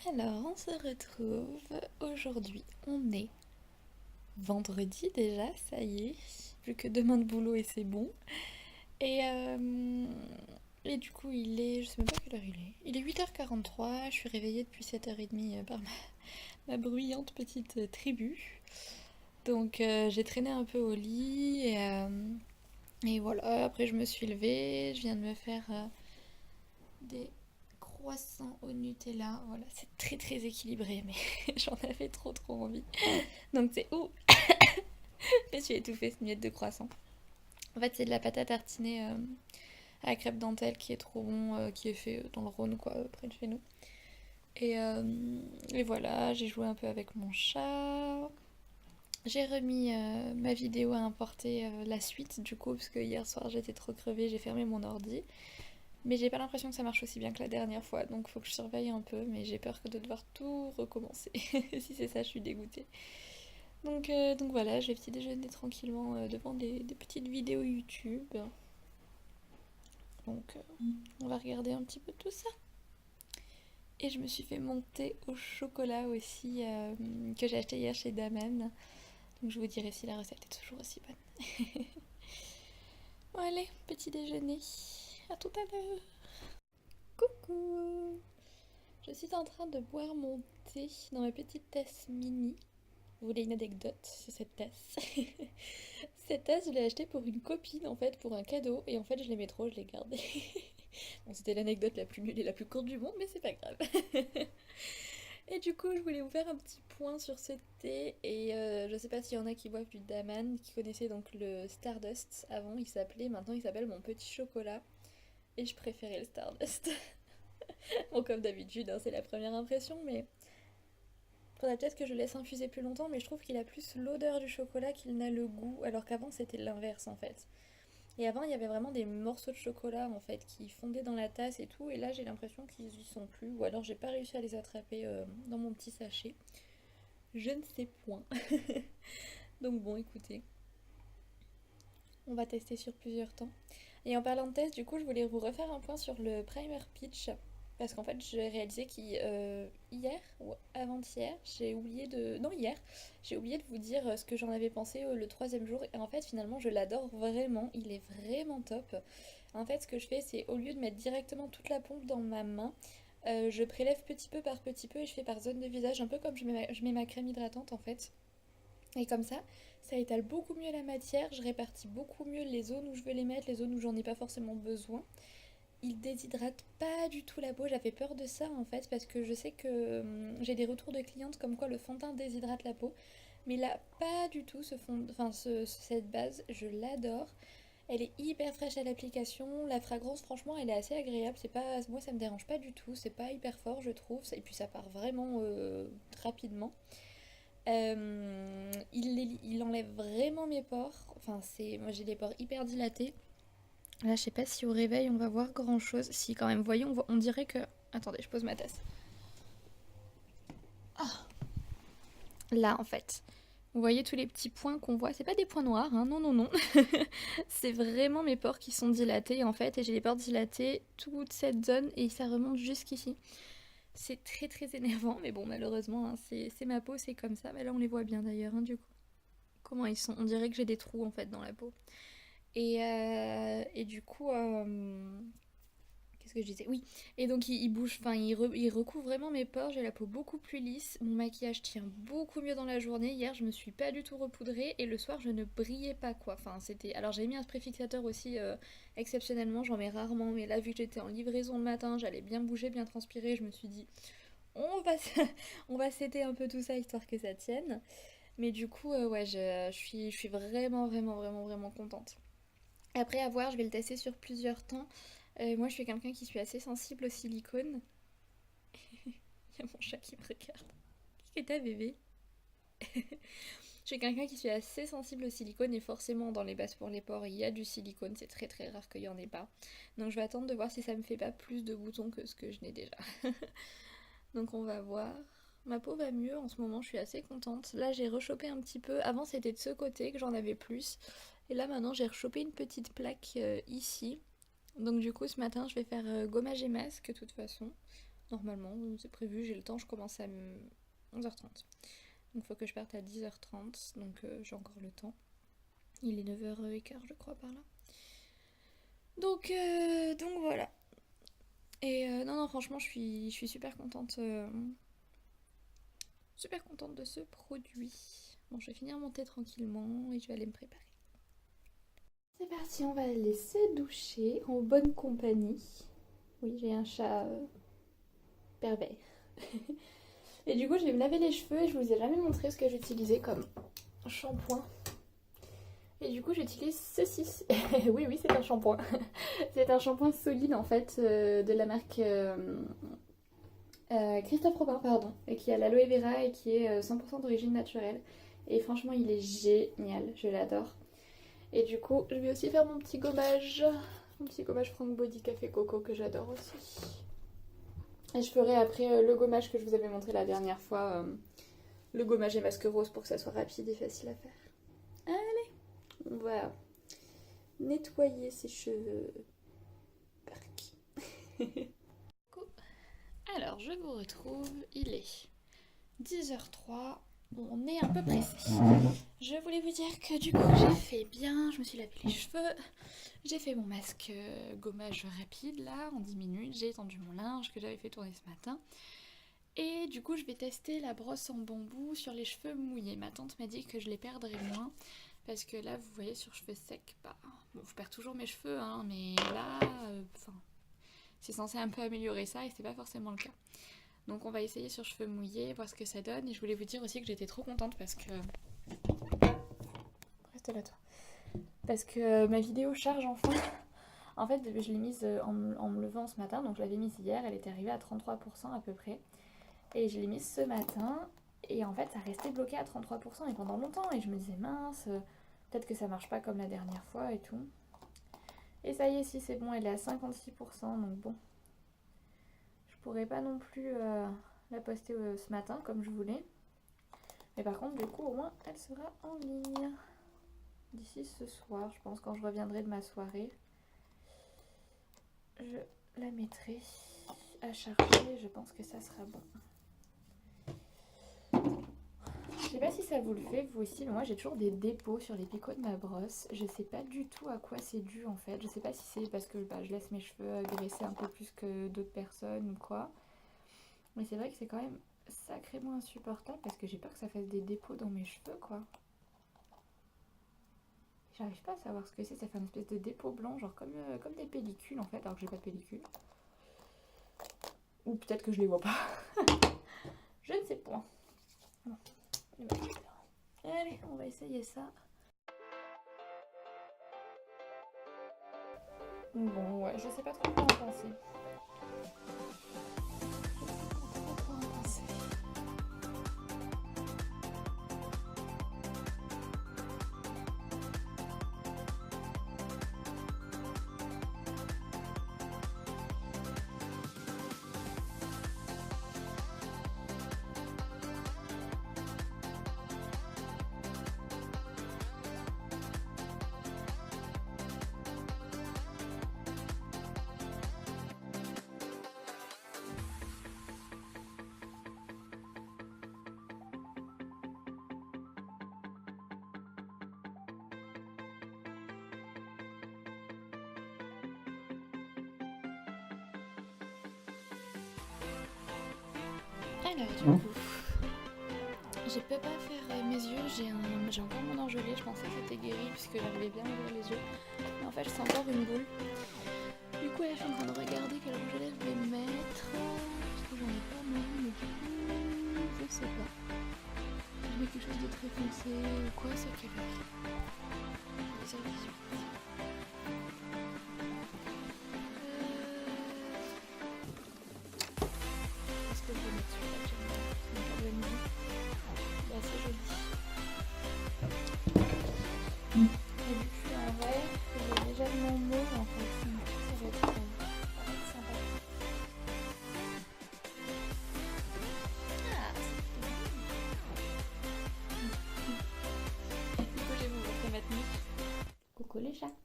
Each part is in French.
Alors, on se retrouve aujourd'hui. On est vendredi déjà, ça y est. Plus que demain de boulot et c'est bon. Et, euh, et du coup, je sais même pas quelle heure il est. Il est 8h43. Je suis réveillée depuis 7h30 par ma bruyante petite tribu. Donc, j'ai traîné un peu au lit. Et voilà, après, je me suis levée. Je viens de me faire des croissants au Nutella. Voilà, c'est très très équilibré, mais j'en avais trop envie. Donc c'est où je me suis étouffée cette miette de croissant. En fait, c'est de la pâte à tartiner à la crêpe dentelle qui est trop bon, qui est fait dans le Rhône, quoi, près de chez nous. Et, euh, et voilà, j'ai joué un peu avec mon chat. J'ai remis ma vidéo à importer la suite du coup, parce que hier soir j'étais trop crevée, j'ai fermé mon ordi. Mais j'ai pas l'impression que ça marche aussi bien que la dernière fois, donc faut que je surveille un peu, mais j'ai peur de devoir tout recommencer. Si c'est ça, je suis dégoûtée. Donc voilà, je vais petit déjeuner tranquillement devant des petites vidéos YouTube. On va regarder un petit peu tout ça. Et je me suis fait monter au chocolat aussi, que j'ai acheté hier chez Daman. Donc je vous dirai si la recette est toujours aussi bonne. Bon allez, petit déjeuner. À tout à l'heure. Coucou. Je suis en train de boire mon thé dans ma petite tasse mini. Vous voulez une anecdote sur cette tasse? Cette tasse, je l'ai achetée pour une copine en fait, pour un cadeau, et en fait je l'aimais trop, je l'ai gardée. Bon, c'était l'anecdote la plus nulle et la plus courte du monde, mais c'est pas grave. Et du coup, je voulais vous faire un petit point sur ce thé, et je sais pas s'il y en a qui boivent du Daman, qui connaissaient donc le Stardust avant, il s'appelait, maintenant il s'appelle mon petit chocolat, et je préférais le Stardust. Bon, comme d'habitude, hein, c'est la première impression, mais faudrait peut-être que je le laisse infuser plus longtemps, mais je trouve qu'il a plus l'odeur du chocolat qu'il n'a le goût, alors qu'avant c'était l'inverse en fait. Et avant il y avait vraiment des morceaux de chocolat en fait qui fondaient dans la tasse et tout, et là j'ai l'impression qu'ils y sont plus, ou alors j'ai pas réussi à les attraper dans mon petit sachet. Je ne sais point. Donc bon, écoutez, on va tester sur plusieurs temps. Et en parlant de test, du coup, je voulais vous refaire un point sur le primer pitch. Parce qu'en fait, j'ai réalisé qu'hier ou avant-hier, j'ai oublié de. Non, hier, j'ai oublié de vous dire ce que j'en avais pensé le troisième jour. Et en fait, finalement, je l'adore vraiment. Il est vraiment top. En fait, ce que je fais, c'est au lieu de mettre directement toute la pompe dans ma main, je prélève petit peu par petit peu et je fais par zone de visage, un peu comme je mets ma crème hydratante en fait. Et comme ça étale beaucoup mieux la matière, je répartis beaucoup mieux les zones où je veux les mettre, les zones où j'en ai pas forcément besoin. Il déshydrate pas du tout la peau, j'avais peur de ça en fait, parce que je sais que j'ai des retours de clientes comme quoi le fond de teint déshydrate la peau. Mais là, pas du tout cette base, je l'adore. Elle est hyper fraîche à l'application, la fragrance franchement elle est assez agréable, c'est pas, moi ça me dérange pas du tout, c'est pas hyper fort je trouve, et puis ça part vraiment rapidement. Il enlève vraiment mes pores. Enfin, moi j'ai des pores hyper dilatés. Là, je sais pas si au réveil on va voir grand chose. Si, quand même, voyons, on dirait que. Attendez, je pose ma tasse. Là, en fait. Vous voyez tous les petits points qu'on voit. C'est pas des points noirs, hein. Non, non, non. C'est vraiment mes pores qui sont dilatés, en fait. Et j'ai les pores dilatés toute cette zone et ça remonte jusqu'ici. C'est très très énervant, mais bon, malheureusement, hein, c'est ma peau, c'est comme ça. Mais là, on les voit bien d'ailleurs, hein, du coup. Comment ils sont? On dirait que j'ai des trous en fait dans la peau. Et du coup, qu'est-ce que je disais? Oui. Et donc il bouge, enfin il recouvre vraiment mes pores. J'ai la peau beaucoup plus lisse. Mon maquillage tient beaucoup mieux dans la journée. Hier, je me suis pas du tout repoudrée et le soir, je ne brillais pas quoi. Enfin c'était. Alors j'ai mis un spray fixateur aussi exceptionnellement. J'en mets rarement, mais là vu que j'étais en livraison le matin, j'allais bien bouger, bien transpirer. Je me suis dit on va on va setter un peu tout ça histoire que ça tienne. Mais du coup, ouais, je suis vraiment contente. Après, à voir, je vais le tester sur plusieurs temps. Moi, je suis quelqu'un qui suis assez sensible au silicone. Il y a mon chat qui me regarde. Qu'est-ce que t'as, bébé? Je suis quelqu'un qui suis assez sensible au silicone et forcément dans les bases pour les pores il y a du silicone, c'est très très rare qu'il y en ait pas. Donc je vais attendre de voir si ça me fait pas plus de boutons que ce que je n'ai déjà. Donc on va voir. Ma peau va mieux en ce moment, je suis assez contente. Là j'ai rechopé un petit peu. Avant c'était de ce côté que j'en avais plus. Et là maintenant j'ai rechopé une petite plaque ici. Donc du coup ce matin je vais faire gommage et masque de toute façon. Normalement, c'est prévu, j'ai le temps, je commence à 11h30. Donc il faut que je parte à 10h30, donc j'ai encore le temps. Il est 9h15 je crois par là. Donc voilà. Et non, franchement, je suis super contente. Super contente de ce produit. Bon, je vais finir mon thé tranquillement et je vais aller me préparer. C'est parti, on va aller se doucher en bonne compagnie. Oui, j'ai un chat pervers. Et du coup, je vais me laver les cheveux et je vous ai jamais montré ce que j'utilisais comme shampoing. Et du coup, j'utilise ceci. Oui, c'est un shampoing. C'est un shampoing solide en fait de la marque Christophe Robin, pardon, et qui a l'aloe vera et qui est 100% d'origine naturelle. Et franchement, il est génial, je l'adore. Et du coup, je vais aussi faire mon petit gommage Frank Body Café Coco que j'adore aussi. Et je ferai après le gommage que je vous avais montré la dernière fois, le gommage et masque rose pour que ça soit rapide et facile à faire. Allez, on va nettoyer ses cheveux. Alors, je vous retrouve, il est 10h03, on est un peu pressé. Je voulais vous dire que du coup, j'ai fait bien, je me suis lavé les cheveux, j'ai fait mon masque gommage rapide là, en 10 minutes, j'ai étendu mon linge que j'avais fait tourner ce matin. Et du coup, je vais tester la brosse en bambou sur les cheveux mouillés. Ma tante m'a dit que je les perdrais moins, parce que là, vous voyez, sur cheveux secs, bah, bon, je perds toujours mes cheveux, hein, mais là, c'est censé un peu améliorer ça et c'est pas forcément le cas. Donc on va essayer sur cheveux mouillés, voir ce que ça donne. Et je voulais vous dire aussi que j'étais trop contente parce que... Reste là toi. Parce que ma vidéo charge enfin. En fait, je l'ai mise en me levant ce matin, donc je l'avais mise hier, elle était arrivée à 33% à peu près. Et je l'ai mise ce matin, et en fait ça restait bloqué à 33% et pendant longtemps. Et je me disais mince, peut-être que ça marche pas comme la dernière fois et tout. Et ça y est, si c'est bon, elle est à 56%, donc bon. Je pourrais pas non plus la poster ce matin comme je voulais. Mais par contre, du coup, au moins, elle sera en ligne. D'ici ce soir, je pense, quand je reviendrai de ma soirée. Je la mettrai à charger, je pense que ça sera bon. Je sais pas si ça vous le fait, vous aussi, mais moi j'ai toujours des dépôts sur les picots de ma brosse. Je sais pas du tout à quoi c'est dû en fait. Je sais pas si c'est parce que je laisse mes cheveux graisser un peu plus que d'autres personnes ou quoi. Mais c'est vrai que c'est quand même sacrément insupportable parce que j'ai peur que ça fasse des dépôts dans mes cheveux quoi. J'arrive pas à savoir ce que c'est, ça fait une espèce de dépôt blanc, genre comme des pellicules en fait, alors que j'ai pas de pellicule. Ou peut-être que je les vois pas. Je ne sais pas. Bon. Allez, on va essayer ça. Bon, ouais, je sais pas trop quoi en penser. Alors du coup, je peux pas faire mes yeux, j'ai encore mon engelé, je pensais que c'était guéri puisque j'arrivais bien à ouvrir les yeux. Mais en fait je sens encore une boule. Du coup là je suis en train de regarder quel engelé je vais mettre. Parce que j'en ai pas mal, mais du coup je sais pas. Je mets quelque chose de très foncé ou quoi, c'est quelle heure? Les heures vision. Qu'est-ce que je vais mettre celui-là que j'aime bien? C'est une carte de nuit. Il est assez joli. Et vu que je suis en vert, j'ai déjà de mon mauve en fait. Ça va être sympa. Ah, c'est bien. Du coup, je vais vous montrer maintenant. Coucou les chats.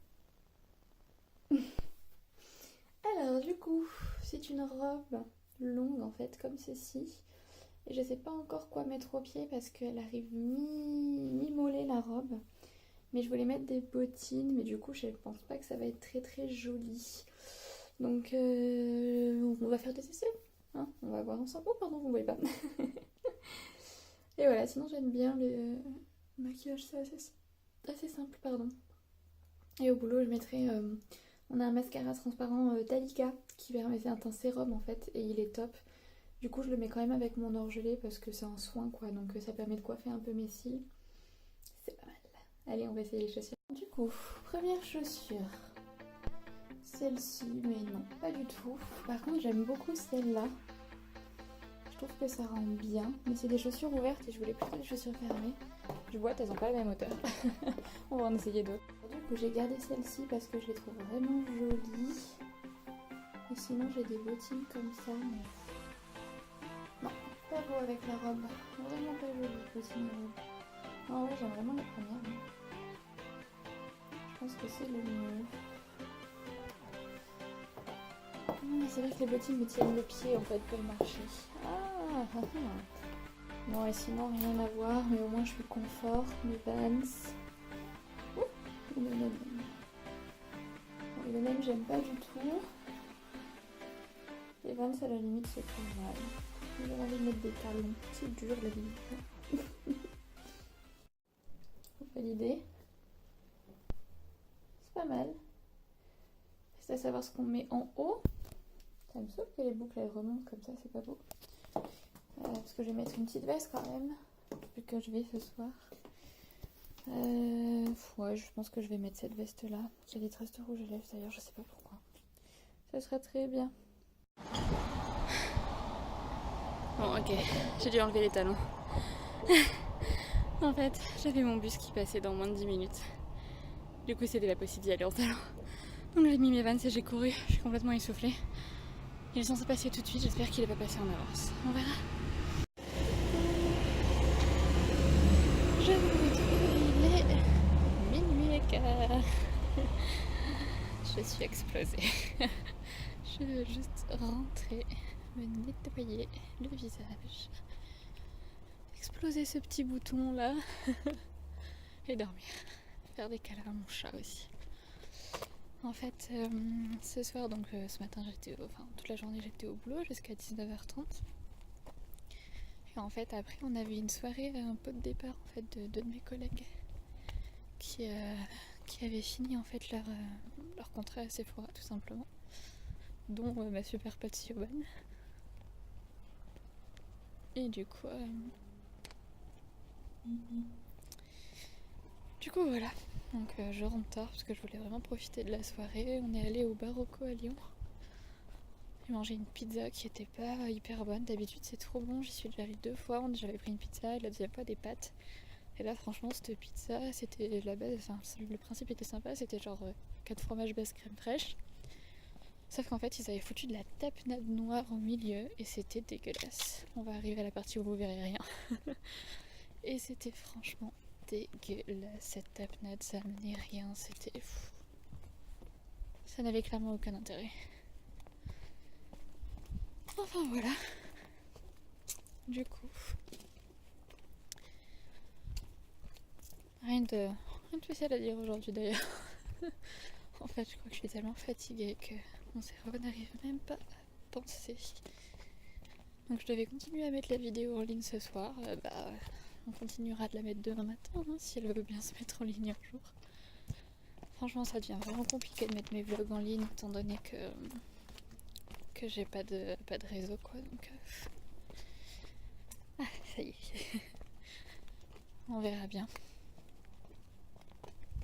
Alors, du coup, c'est une robe longue en fait, comme ceci. Et je sais pas encore quoi mettre aux pieds parce qu'elle arrive mi-mollet la robe. Mais je voulais mettre des bottines, mais du coup je pense pas que ça va être très très joli. Donc on va faire des essais. Hein, on va voir ensemble. Oh pardon, vous voyez pas. Et voilà, sinon j'aime bien le maquillage, c'est assez simple, pardon. Et au boulot je mettrai... on a un mascara transparent Dalika qui permet, c'est un sérum en fait, et il est top. Du coup je le mets quand même avec mon orgelé parce que c'est un soin quoi, donc ça permet de coiffer un peu mes cils. C'est pas mal. Allez, on va essayer les chaussures. Du coup, première chaussure. Celle-ci, mais non, pas du tout. Par contre, j'aime beaucoup celle-là. Je trouve que ça rend bien. Mais c'est des chaussures ouvertes et je voulais plutôt des chaussures fermées. Du boîte, elles n'ont pas la même hauteur. On va en essayer d'autres. Du coup, j'ai gardé celle-ci parce que je les trouve vraiment jolies. Et sinon, j'ai des bottines comme ça, mais... non, pas beau avec la robe. Vraiment pas jolie, bottines et robe. Ah ouais, j'aime vraiment la première. Je pense que c'est le mieux. Mais c'est vrai que les bottines me tiennent le pied en fait pour marcher. Bon, et sinon rien à voir, mais au moins je suis confort. Mes Vans. Ouh, le même. Bon, le même j'aime pas du tout. Les Vans à la limite c'est pas mal. J'ai envie de mettre des talons. C'est dur la vie. Vous validez. C'est pas mal. C'est à savoir ce qu'on met en haut. Ça me saoule que les boucles elles remontent comme ça, c'est pas beau. Parce que je vais mettre une petite veste quand même, vu que je vais ce soir. Ouais, je pense que je vais mettre cette veste là. J'ai des traces de rouge à lèvres d'ailleurs, je sais pas pourquoi. Ça sera très bien. Bon, ok, j'ai dû enlever les talons. En fait, j'avais mon bus qui passait dans moins de 10 minutes. Du coup, c'était pas possible d'y aller en talons. Donc j'ai mis mes Vans et j'ai couru. Je suis complètement essoufflée. Il est censé passer tout de suite, j'espère qu'il va pas passer en avance. On verra. Je vous retrouve, il est minuit et quart. Je suis explosée. Je veux juste rentrer, me nettoyer le visage, exploser ce petit bouton là et dormir. Faire des câlins à mon chat aussi. En fait, ce soir, donc ce matin, toute la journée j'étais au boulot jusqu'à 19h30. Et en fait, après, on avait une soirée un peu de départ en fait de deux de mes collègues qui avaient fini en fait leur contrat à Sephora tout simplement, dont ma super pote Siobhan. Et du coup, voilà. Donc je rentre tard parce que je voulais vraiment profiter de la soirée. On est allé au Barocco à Lyon. J'ai mangé une pizza qui était pas hyper bonne. D'habitude c'est trop bon, j'y suis déjà allée 2 fois. J'avais pris une pizza et la deuxième fois des pâtes. Et là franchement cette pizza c'était la base, enfin le principe était sympa, c'était genre 4 fromages base crème fraîche. Sauf qu'en fait ils avaient foutu de la tapenade noire au milieu et c'était dégueulasse. On va arriver à la partie où vous verrez rien. Et c'était franchement dégueulasse cette tapenade, ça menait rien, c'était fou. Ça n'avait clairement aucun intérêt. Enfin voilà. Du coup, rien de spécial à dire aujourd'hui d'ailleurs. En fait, je crois que je suis tellement fatiguée que mon cerveau n'arrive même pas à penser. Donc je devais continuer à mettre la vidéo en ligne ce soir. On continuera de la mettre demain matin hein, si elle veut bien se mettre en ligne un jour. Franchement, ça devient vraiment compliqué de mettre mes vlogs en ligne étant donné que j'ai pas de réseau quoi. Donc ça y est. On verra bien.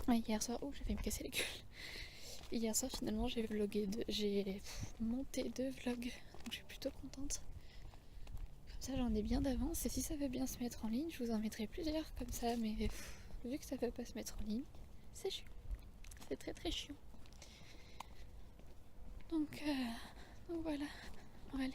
Hier soir, j'ai failli me casser les gueules. Hier soir finalement j'ai monté 2 vlogs, donc je suis plutôt contente. Comme ça j'en ai bien d'avance et si ça veut bien se mettre en ligne, je vous en mettrai plusieurs comme ça, mais vu que ça veut pas se mettre en ligne, c'est chiant. C'est très très chiant. Donc voilà, on va aller.